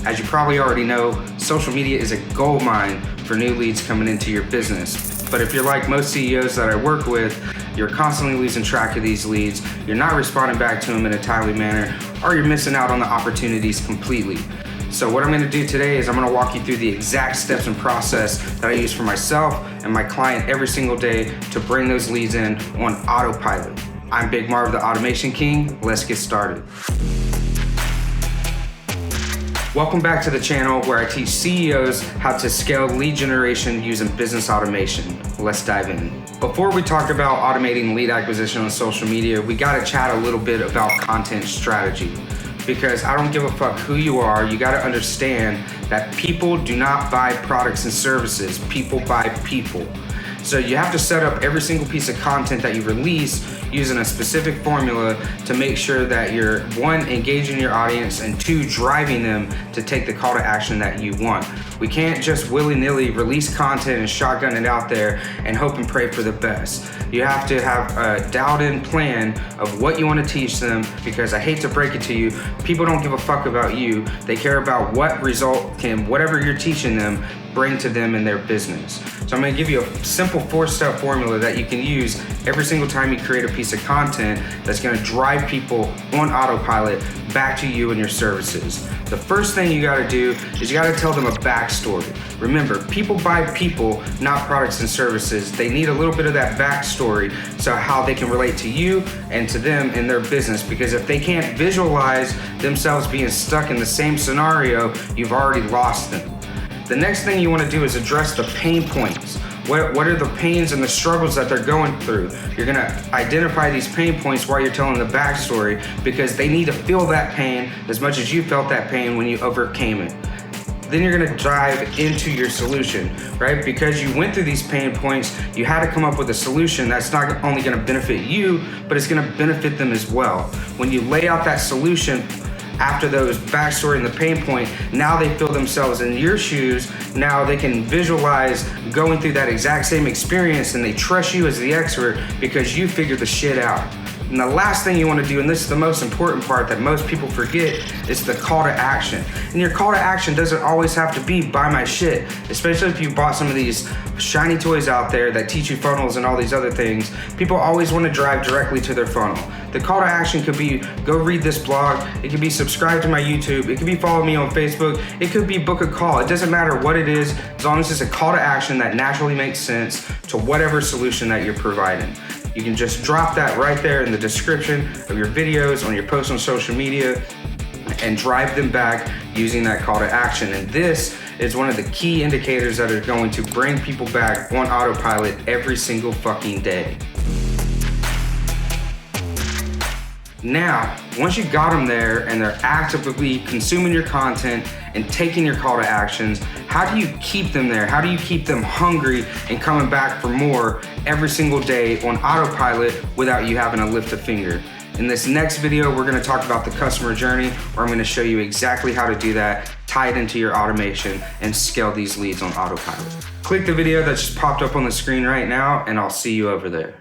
As you probably already know, social media is a gold mine for new leads coming into your business. But if you're like most CEOs that I work with, you're constantly losing track of these leads, you're not responding back to them in a timely manner, or you're missing out on the opportunities completely. So what I'm gonna do today is I'm gonna walk you through the exact steps and process that I use for myself and my client every single day to bring those leads in on autopilot. I'm Big Marv, the Automation King. Let's get started. Welcome back to the channel where I teach CEOs how to scale lead generation using business automation. Let's dive in. Before we talk about automating lead acquisition on social media, we gotta chat a little bit about content strategy. Because I don't give a fuck who you are, you gotta understand that people do not buy products and services, people buy people. So you have to set up every single piece of content that you release using a specific formula to make sure that you're, one, engaging your audience, and two, driving them to take the call to action that you want. We can't just willy-nilly release content and shotgun it out there and hope and pray for the best. You have to have a dialed-in plan of what you want to teach them, because I hate to break it to you, people don't give a fuck about you. They care about what result can whatever you're teaching them bring to them in their business. So I'm gonna give you a simple 4-step formula that you can use every single time you create a piece of content that's gonna drive people on autopilot back to you and your services. The first thing you gotta do is you gotta tell them a backstory. Remember, people buy people, not products and services. They need a little bit of that backstory, so how they can relate to you and to them in their business, because if they can't visualize themselves being stuck in the same scenario, you've already lost them. The next thing you want to do is address the pain points. What are the pains and the struggles that they're going through? You're gonna identify these pain points while you're telling the backstory, because they need to feel that pain as much as you felt that pain when you overcame it. Then you're gonna dive into your solution, right? Because you went through these pain points, you had to come up with a solution that's not only gonna benefit you, but it's gonna benefit them as well. When you lay out that solution, after those backstory and the pain point, now they feel themselves in your shoes. Now they can visualize going through that exact same experience, and they trust you as the expert because you figured the shit out. And the last thing you want to do, and this is the most important part that most people forget, is the call to action. And your call to action doesn't always have to be buy my shit, especially if you bought some of these shiny toys out there that teach you funnels and all these other things. People always want to drive directly to their funnel. The call to action could be go read this blog, it could be subscribe to my YouTube, it could be follow me on Facebook, it could be book a call. It doesn't matter what it is, as long as it's a call to action that naturally makes sense to whatever solution that you're providing. You can just drop that right there in the description of your videos, on your posts on social media, and drive them back using that call to action. And this is one of the key indicators that are going to bring people back on autopilot every single fucking day. Now, once you got them there and they're actively consuming your content and taking your call to actions, how do you keep them there? How do you keep them hungry and coming back for more every single day on autopilot without you having to lift a finger? In this next video, we're gonna talk about the customer journey, where I'm gonna show you exactly how to do that, tie it into your automation, and scale these leads on autopilot. Click the video that just popped up on the screen right now, and I'll see you over there.